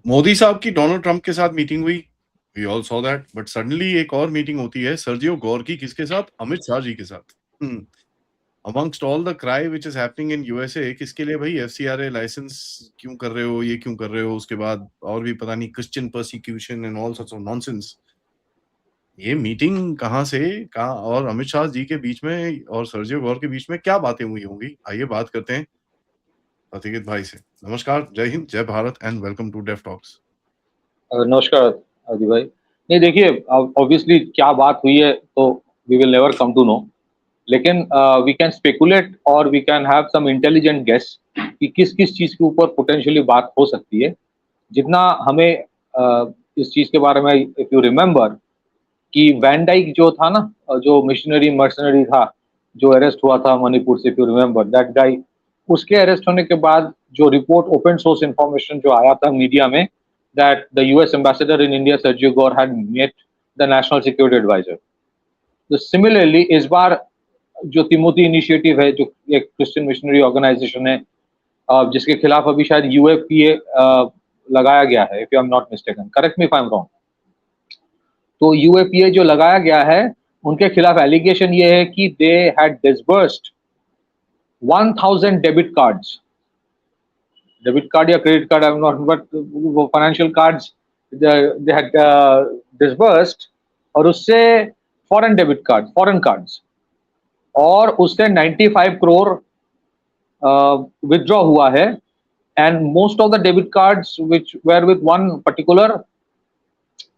मोदी साहब की Donald Trump के साथ मीटिंग हुई, we all saw that, but suddenly एक और मीटिंग होती है सर्जियो गोर की, किसके साथ? अमित शाह जी के साथ। Amongst all the cry which is happening in USA, किसके लिए भाई? एफसीआरए लाइसेंस क्यों कर रहे हो, ये क्यों कर रहे हो? उसके बाद और भी पता नहीं Christian persecution and all sorts of nonsense. ये मीटिंग कहाँ से कहाँ, और अमित शाह जी के बीच में और सर्जियो गौर के बीच में क्या बातें हुई होंगी? आइए बात करते हैं अतिकित भाई से। नमस्कार, जय हिंद, जय Bharat and welcome to Def Talks. नमस्कार आदि भाई। नहीं देखिए, ऑब्वियसली क्या बात हुई है तो we will never come to know, लेकिन वी कैन स्पेकुलेट और we can have some intelligent guess कि किस किस चीज़ के ऊपर पोटेंशियली बात हो सकती है। जितना हमें इस चीज़ के बारे में, इफ यू रिमेंबर कि वैन डाइक जो था ना, जो मिशनरी मर्सनरी था, जो अरेस्ट हुआ था मणिपुर से, if you remember that guy, उसके अरेस्ट होने के बाद जो रिपोर्ट, ओपन सोर्स इंफॉर्मेशन जो आया था मीडिया में, that the US ambassador in India, Sergio Gore, had met the national security advisor. तो similarly इस बार जो तिमोथी इनिशिएटिव है, जो एक क्रिश्चियन मिशनरी ऑर्गेनाइजेशन है, जिसके खिलाफ अभी शायद यूएपीए लगाया गया है, if you am not mistaken, correct me if I am wrong. तो यूएपीए जो लगाया गया है, उनके खिलाफ एलिगेशन ये है कि they had disbursed 1000 debit cards, debit card या credit card, I am not, but वो financial cards they had disbursed, और उससे foreign debit card, foreign cards, और उससे 95 करोड़ विथड्रॉ हुआ है। And most of the debit cards which were with one particular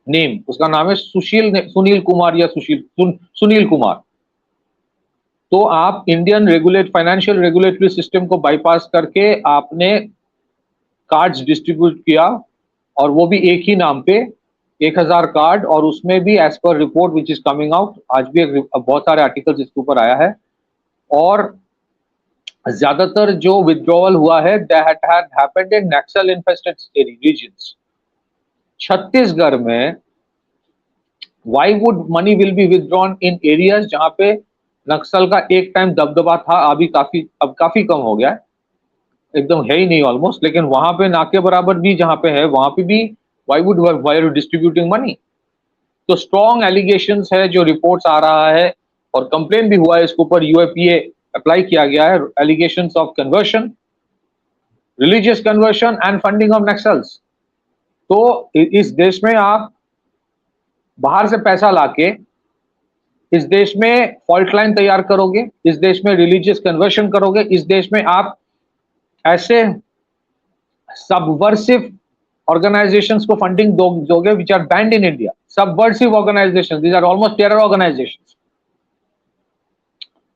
name, उसका नाम है सुनील कुमार या सुनील कुमार। तो आप इंडियन फाइनेंशियल रेगुलेटरी सिस्टम को बाईपास करके आपने कार्ड्स डिस्ट्रीब्यूट किया, और वो भी एक ही नाम पे 1000 कार्ड, और उसमें भी as per report which is coming out, आज भी बहुत सारे आर्टिकल्स इसके ऊपर आया है, और ज्यादातर जो विथड्रॉवल हुआ है that had happened in Naxal infested regions. Chhattisgarh में why would money will be withdrawn in areas जहां पे नक्सल का एक टाइम दबदबा था, अभी अब काफी कम हो गया है, एकदम है ही नहीं ऑलमोस्ट, लेकिन वहां पे नाके बराबर भी जहां पे है, वहां पे भी व्हाई आर डिस्ट्रीब्यूटिंग मनी। तो स्ट्रॉन्ग एलिगेशंस है, जो रिपोर्ट्स आ रहा है, और कंप्लेन भी हुआ है इसके ऊपर, यूएपीए अप्लाई किया गया है, allegations of conversion, religious conversion and funding of Naxals. तो इस देश में आप बाहर से पैसा लाके इस देश में फॉल्ट लाइन तैयार करोगे, इस देश में रिलीजियस कन्वर्शन करोगे, इस देश में आप ऐसे सबवर्सिव organizations को फंडिंग दोगे which are banned in India, subversive organizations, these are almost terror organizations।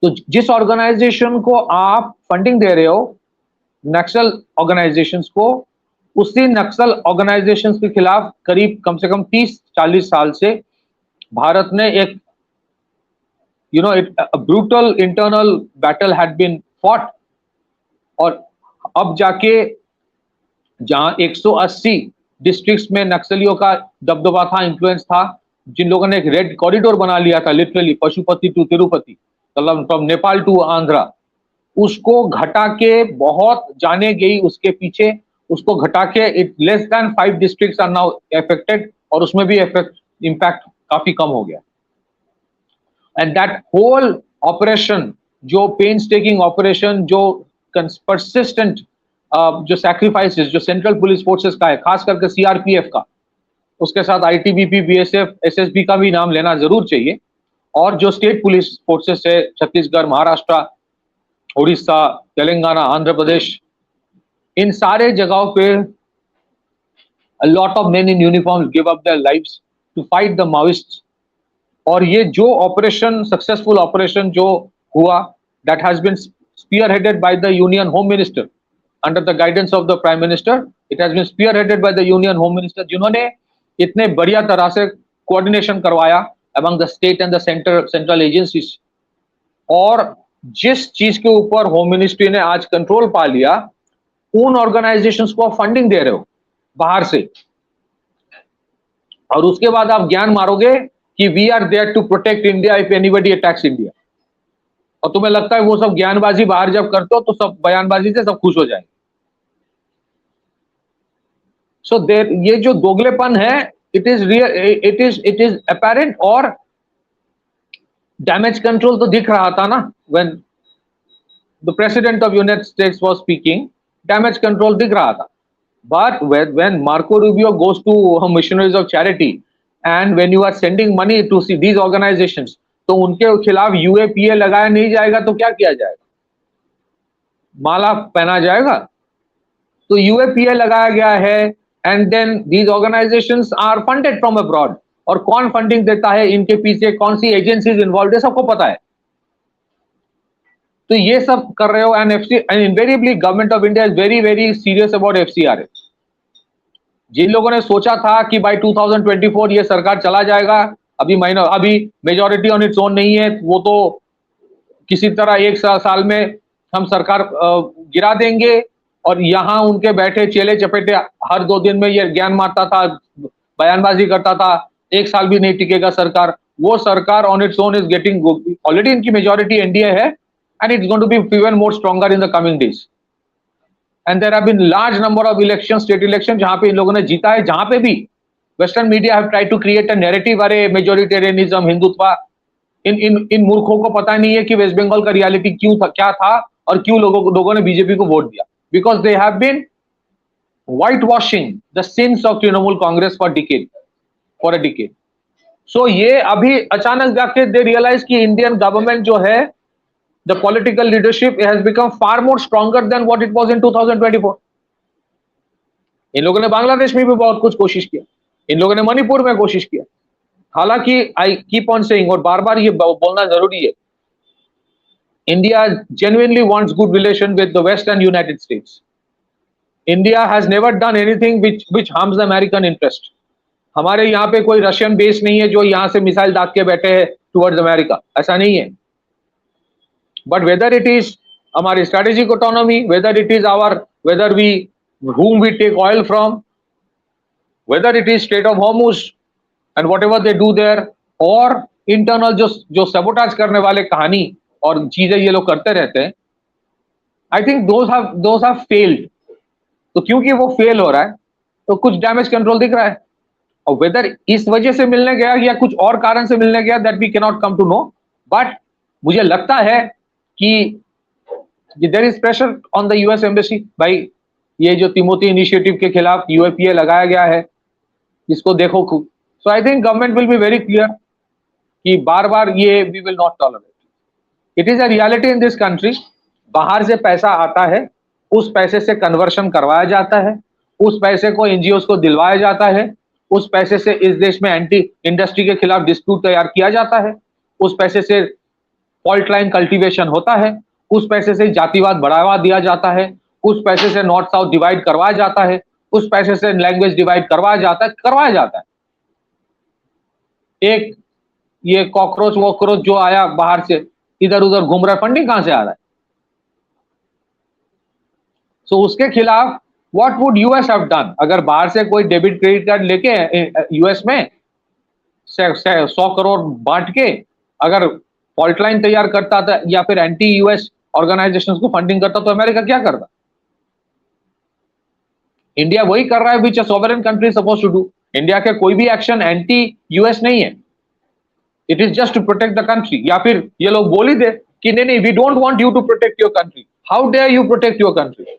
तो जिस ऑर्गेनाइजेशन को आप फंडिंग दे रहे हो, नक्सल ऑर्गेनाइजेशंस को, उसी नक्सल ऑर्गेनाइजेशंस के खिलाफ करीब कम से कम 30-40 साल से भारत ने एक brutal internal battle had been fought, और अब जाके जहां 180 डिस्ट्रिक्ट्स में नक्सलियों का दबदबा था, इन्फ्लुएंस था, जिन लोगों ने एक रेड कॉरिडोर बना लिया था, लिटरली पशुपति टू तिरुपति, मतलब फ्रॉम नेपाल टू आंध्रा, उसको घटा के बहुत जाने गई उसके पीछे, उसको घटा के it less than 5 districts are now affected, और उसमें भी इम्पैक्ट काफी कम हो गया। एंड दैट होल ऑपरेशन, जो पेन्स टेकिंग ऑपरेशन, जो परसिस्टेंट जो सैक्रिफाइसेस जो सेंट्रल पुलिस फोर्सेस का है, खास करके सीआरपीएफ का, उसके साथ आईटीबीपी, बीएसएफ, एसएसबी का भी नाम लेना जरूर चाहिए, और जो स्टेट पुलिस फोर्सेस है, छत्तीसगढ़, महाराष्ट्र, उड़ीसा, तेलंगाना, आंध्र प्रदेश, इन सारे जगहों पे a lot of men in uniform give up their lives to fight the Maoists। और ये जो ऑपरेशन, सक्सेसफुल ऑपरेशन जो हुआ, that has been spearheaded by the Union Home Minister under the guidance of the Prime Minister, it has been spearheaded by the Union Home Minister, जिन्होंने इतने बढ़िया तरह से कोऑर्डिनेशन करवाया among the state and the central agencies। और जिस चीज के ऊपर होम मिनिस्ट्री ने आज कंट्रोल पा लिया, उन ऑर्गेनाइजेशंस को आप फंडिंग दे रहे हो बाहर से, और उसके बाद आप ज्ञान मारोगे कि we are there to protect India if anybody attacks India, और तुम्हें लगता है वो सब ज्ञानबाजी बाहर जब करते हो तो सब बयानबाजी से सब खुश हो जाएंगे। सो देर ये जो दोगलेपन है, it is real, it is apparent. और डैमेज कंट्रोल तो दिख रहा था ना, when the president of United states was speaking, damage control दिख रहा था। But when Marco Rubio goes to missionaries of charity and when you are sending money to see these organizations, तो उनके खिलाफ UAPA लगाया नहीं जाएगा तो क्या किया जाएगा? माला पहना जाएगा? तो UAPA लगाया गया है and then these organizations are funded from abroad। और कौन फंडिंग देता है, इनके पीछे कौन सी एजेंसीज इन्वॉल्व है, सबको पता है। तो ये सब कर रहे हो and invariably government of India is very very serious about FCRA। जिन लोगों ने सोचा था कि बाय 2024 ये सरकार चला जाएगा, अभी मेजॉरिटी ऑन इट्स ओन नहीं है, वो तो किसी तरह एक साल में हम सरकार गिरा देंगे। और यहाँ उनके बैठे चेले चपेटे हर 2 दिन में ये ज्ञान मारता था, बयानबाजी करता था, एक साल भी नहीं टिकेगा सरकार। वो सरकार on its own is getting, already इनकी मेजॉरिटी एनडीए है and it's going to be even more stronger in the coming days. And there have been large number of election, state election, जहां पे इन लोगों ने जीता है, जहां पे भी western media have tried to create a narrative, अरे मेजोरिटेरियनिज्म, हिंदुत्व। इन मूर्खों को पता नहीं है कि वेस्ट बंगाल का रियलिटी क्यों था, क्या था, और क्यों लोगों ने बीजेपी को वोट दिया। Because they have been white washing the sins of Trinamool Congress for a decade. So ये अभी अचानक जाके दे रियलाइज कि इंडियन गवर्नमेंट जो है, the political leadership has become far more stronger than what it was in 2024। इन लोगों ने बांग्लादेश में भी बहुत कुछ कोशिश किया, इन लोगों ने मणिपुर में कोशिश किया। हालांकि आई कीप ऑन सेइंग, और बार बार ये बोलना जरूरी है, India genuinely wants good relation with the West and United States। India has never done anything which harms the American interest। हमारे यहाँ पे कोई रशियन बेस नहीं है जो यहाँ से मिसाइल दाग के बैठे हैं टुवर्ड्स अमेरिका, ऐसा नहीं है। But whether it is हमारी strategic autonomy, whether it is whom we take oil from, whether it is Strait of Hormuz and whatever they do there, और internal जो sabotage करने वाले कहानी और चीजें ये लोग करते रहते हैं, I think those have failed। तो क्योंकि वो फेल हो रहा है तो कुछ डैमेज कंट्रोल दिख रहा है, और वेदर इस वजह से मिलने गया या कुछ और कारण से मिलने गया, that we can not come to know. But मुझे लगता है कि there is pressure on the US embassy. भाई ये जो तिमोथी इनिशिएटिव के खिलाफ UAPA लगाया गया है, इसको देखो। So I think government will be very clear कि बार बार ये we will not tolerate. It is a reality in this country. बाहर से पैसा आता है, उस पैसे से कन्वर्शन करवाया जाता है, उस पैसे को एनजीओस को दिलवाया जाता है, उस पैसे से इस देश में एंटी इंडस्ट्री के खिलाफ डिस्प्यूट तैयार किया जाता है, उस पैसे से फॉल्ट लाइन कल्टीवेशन होता है, उस पैसे से जातिवाद बढ़ावा दिया जाता है, उस पैसे से नॉर्थ साउथ डिवाइड करवाया जाता है, उस पैसे से लैंग्वेज डिवाइड करवाया जाता है। एक ये कॉकरोच वॉकरोच जो आया बाहर से इधर उधर घूम रहा है, फंडिंग कहां से आ रहा है? सो उसके खिलाफ what would US have done? अगर बाहर से कोई डेबिट क्रेडिट कार्ड लेके यूएस में 100 करोड़ बांट के अगर फॉल्ट लाइन तैयार करता था या फिर एंटी यूएस ऑर्गेनाइजेशंस को फंडिंग करता, तो अमेरिका क्या करता? इंडिया वही कर रहा है which a sovereign country suppose to do. India के कोई भी एक्शन एंटी यूएस नहीं है, it is just to protect the country. या फिर ये लोग बोल ही दे कि नहीं we don't want you to protect your country. How dare you protect your country?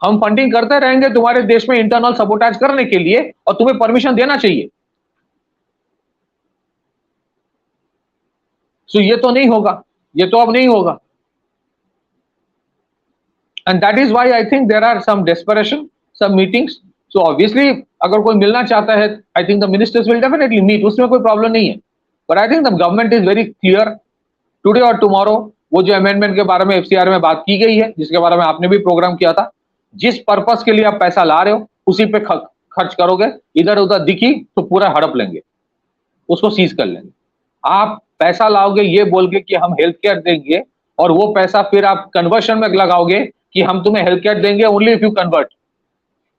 हम फंडिंग करते रहेंगे तुम्हारे देश में इंटरनल सबोटाज करने के लिए, और तुम्हें परमिशन देना चाहिए। सो ये तो नहीं होगा, ये तो अब नहीं होगा। And that is why I think there are some desperation, some meetings. So obviously अगर कोई मिलना चाहता है, I think the ministers will definitely meet, उसमें कोई प्रॉब्लम नहीं है। But I think the government is very clear today और टुमारो। वो जो अमेंडमेंट के बारे में FCRA में बात की गई है, जिसके बारे में आपने भी प्रोग्राम किया था, जिस पर्पस के लिए आप पैसा ला रहे हो उसी पे खर्च करोगे, इधर उधर दिखी तो पूरा हड़प लेंगे, उसको सीज कर लेंगे। आप पैसा लाओगे ये बोल के कि हम हेल्थ केयर देंगे, और वो पैसा फिर आप कन्वर्शन में लगाओगे कि हम तुम्हें हेल्थ केयर देंगे ओनली इफ यू कन्वर्ट।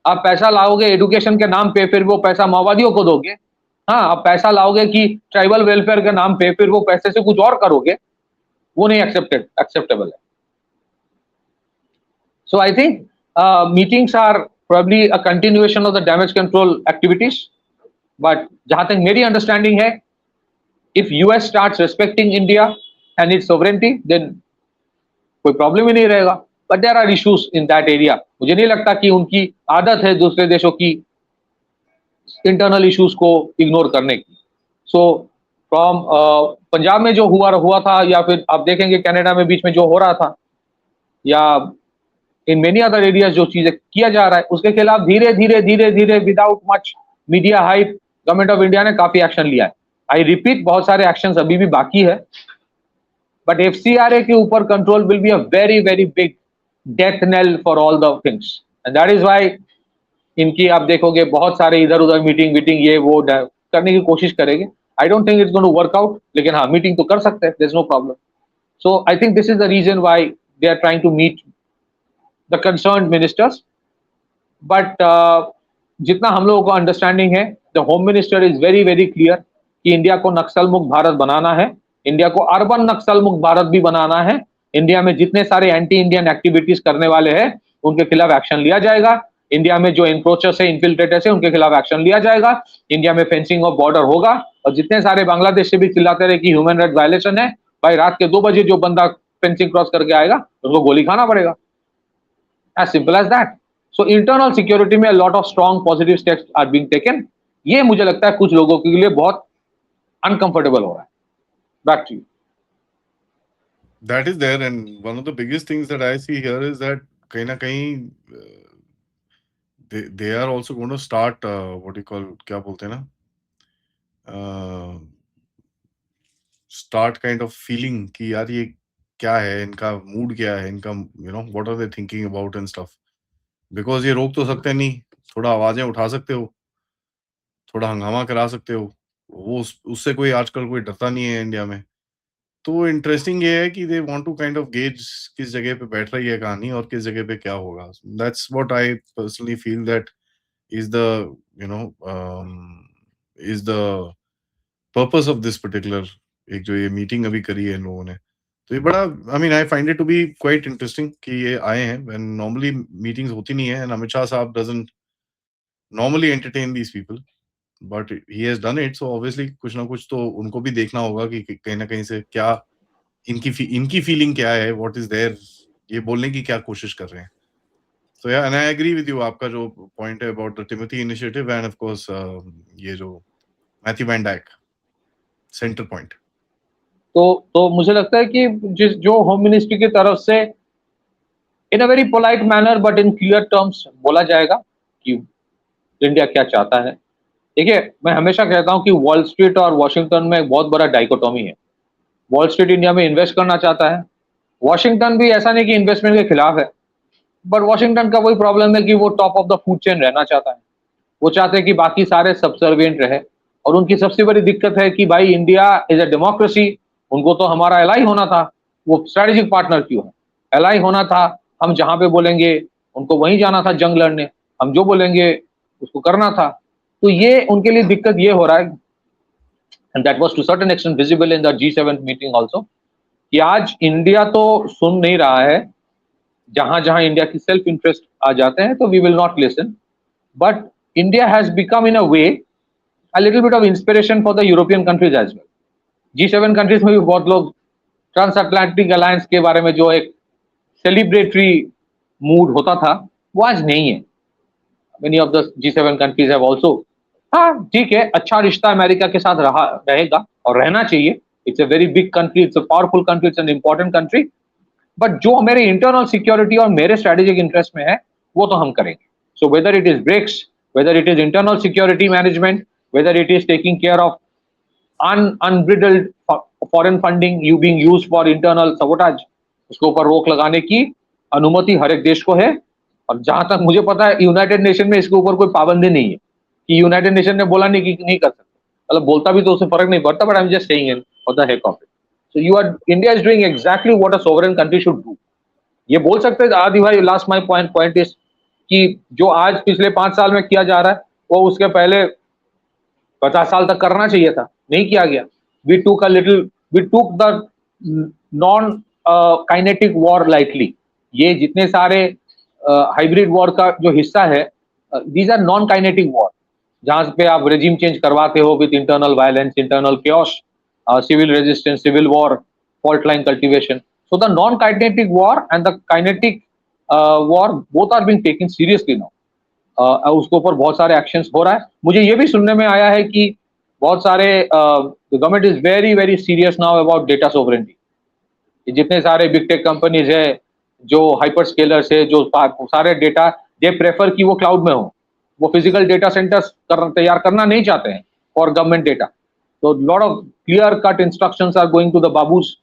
आप पैसा लाओगे एजुकेशन के नाम पे, फिर वो पैसा माओवादियों को दोगे। हाँ, आप पैसा लाओगे कि ट्राइबल वेलफेयर के नाम पे, फिर वो पैसे से कुछ और करोगे, वो नहीं एक्सेप्टेबल है। So I think meetings are probably a continuation of the damage control activities. But जहां तक मेरी अंडरस्टैंडिंग है, if US starts respecting India and its sovereignty, then कोई प्रॉब्लम ही नहीं रहेगा. But there are issues in that area. मुझे नहीं लगता कि उनकी आदत है दूसरे देशों की इंटरनल इश्यूज को इग्नोर करने की. सो फ्रॉम पंजाब में जो हुआ था, या फिर आप देखेंगे कनाडा में बीच में जो हो रहा था, या इन मेनी अदर एरियाज जो चीजें किया जा रहा है, उसके खिलाफ धीरे धीरे without much media hype government of India ने काफी एक्शन लिया है. आई रिपीट, बहुत सारे एक्शंस अभी भी बाकी है, बट एफसीआरए के ऊपर control will be a very big death nail for all the things. And that is why इनकी आप देखोगे बहुत सारे इधर उधर मीटिंग ये वो करने की कोशिश करेंगे. I don't think it's going to work out, लेकिन हाँ, मीटिंग तो कर सकते हैं, there is no problem. So I think this is the reason why they are trying to meet the concerned ministers. But जितना हम लोगों को अंडरस्टैंडिंग है, the home minister is very clear कि इंडिया को नक्सल मुक्त भारत बनाना है, इंडिया को अर्बन नक्सल मुक्त भारत भी बनाना है. इंडिया में जितने सारे एंटी इंडियन एक्टिविटीज करने वाले हैं उनके खिलाफ एक्शन लिया जाएगा. इंडिया में जो इनक्रोचर्स है, इन्फिल्ट्रेटर्स है, उनके खिलाफ एक्शन लिया जाएगा. इंडिया में फेंसिंग ऑफ बॉर्डर होगा. और जितने सारे बांग्लादेश से भी चिल्लाते रहे कि ह्यूमन राइट वायलेशन है, भाई रात के 2 बजे जो बंदा फेंसिंग क्रॉस करके आएगा उसको गोली खाना पड़ेगा. As simple as that. So internal security में lot of strong positive steps are being taken. ये मुझे लगता है कुछ लोगों के लिए बहुत अनकंफर्टेबल हो रहा है. Back to you. That is there, and one of the biggest things that I see here is that कहीं ना कहीं they are also going to start what you call, क्या बोलते हैं ना, start kind of feeling कि यार ये क्या है, इनका मूड क्या है, इनका what are they thinking about and stuff. Because ये रोक तो सकते नहीं, थोड़ा आवाजें उठा सकते हो, थोड़ा हंगामा करा सकते हो, वो उससे कोई आजकल कोई डरता नहीं है इंडिया में. तो इंटरेस्टिंग ये है कि they want to kind of gauge किस जगह पे बैठ रही है कहानी और किस जगह पे क्या होगा. That's what I personally feel that is the is the purpose of this particular एक जो ये मीटिंग अभी करी है इन लोगों ने. तो ये बड़ा, I mean I find it to be quite interesting कि ये आए हैं व्हेन नॉर्मली मीटिंग्स होती नहीं है, and Amit Shah sahab doesn't normally entertain these people, but he has done it. So obviously कुछ ना कुछ तो उनको भी देखना होगा कि कहीं ना कहीं से क्या इनकी फीलिंग क्या है, व्हाट इज देयर, ये बोलने की क्या कोशिश कर रहे हैं. So yeah, and I agree with you, आपका जो पॉइंट है about the Timothy initiative and of course ये जो Matthew Van Dyke center point. तो मुझे लगता है कि जो होम मिनिस्ट्री की तरफ से in a very polite manner but in clear terms बोला जाएगा कि इंडिया क्या चाहता है. देखिए, मैं हमेशा कहता हूं कि वॉल स्ट्रीट और वॉशिंगटन में एक बहुत बड़ा डाइकोटोमी है. वॉल स्ट्रीट इंडिया में इन्वेस्ट करना चाहता है, वॉशिंगटन भी ऐसा नहीं कि इन्वेस्टमेंट के खिलाफ है, बट वॉशिंगटन का वही प्रॉब्लम है कि वो top of the food chain रहना चाहता है. वो चाहते हैं कि बाकी सारे सबसर्विएंट रहे, और उनकी सबसे बड़ी दिक्कत है कि भाई इंडिया इज अ डेमोक्रेसी, उनको तो हमारा एलाई होना था, वो स्ट्रेटेजिक पार्टनर क्यों है? एलाई होना था, हम जहां पे बोलेंगे उनको वहीं जाना था जंग लड़ने, हम जो बोलेंगे उसको करना था. तो ये उनके लिए दिक्कत ये हो रहा है, and that was to certain extent visible in the G7 meeting also, कि आज इंडिया तो सुन नहीं रहा है. जहां जहां इंडिया की सेल्फ इंटरेस्ट आ जाते हैं तो we will not listen, but India has become in a way a little bit of inspiration for the European countries as well. G7 countries में भी बहुत लोग ट्रांस अटलांटिक अलायंस के बारे में जो एक सेलिब्रेटरी मूड होता था वो आज नहीं है. Many of the G7 countries have also, हाँ ठीक है, अच्छा रिश्ता अमेरिका के साथ रहेगा और रहना चाहिए. It's a very big country, it's a powerful country, it's an important country. But जो मेरे इंटरनल सिक्योरिटी और मेरे स्ट्रेटेजिक इंटरेस्ट में है वो तो हम करेंगे. So whether it is BRICS, whether it is internal security management, whether it is taking care of unbridled foreign funding you being used for internal sabotage, उसके ऊपर रोक लगाने की अनुमति हर एक देश को है. और जहां तक मुझे पता है यूनाइटेड नेशन में इसके ऊपर कोई पाबंदी नहीं है कि यूनाइटेड नेशन ने बोला नहीं कि नहीं कर सकते, मतलब बोलता भी तो उससे फर्क नहीं पड़ता, but I am just saying it for the heck of it. So you are, India is doing exactly what a sovereign country should do. ये बोल सकते हैं आदि भाई, लास्ट माय पॉइंट इज कि जो आज पिछले 5 साल में किया जा रहा है वो उसके पहले 50 साल तक करना चाहिए था, नहीं किया गया. We took the non kinetic war lightly. ये जितने सारे हाइब्रिड वॉर का जो हिस्सा है these are non-kinetic war, जहां पे आप regime change करवाते हो with internal violence, internal chaos, civil resistance, civil war, fault line cultivation. So the non-kinetic war and the kinetic war both are being taken seriously now. उसके ऊपर बहुत सारे actions हो रहा है. मुझे ये भी सुनने में आया है कि बहुत सारे government is very very serious now about data sovereignty. जितने सारे बिग टेक कंपनीज है, जो हाइपर स्केलर्स है, जो सारे डेटा दे प्रेफर कि वो क्लाउड में हो, वो फिजिकल डेटा सेंटर्स तैयार करना नहीं चाहते हैं फॉर गवर्नमेंट डेटा. तो lot of clear cut instructions are going to the babus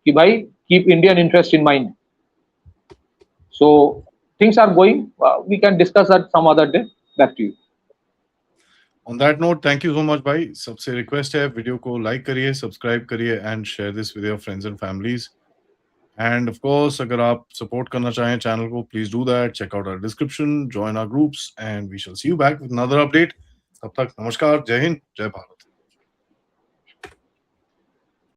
कि भाई keep Indian interest in mind. So things are going. We can discuss that some other day. Back to you. On that note, thank you so much, भाई. सबसे request है video को like करिए, subscribe करिए and share this with your friends and families. And of course अगर आप support करना चाहें चैनल को, please do that. Check out our description, join our groups and we shall see you back with another update. तब तक नमस्कार, जय हिंद, जय भारत.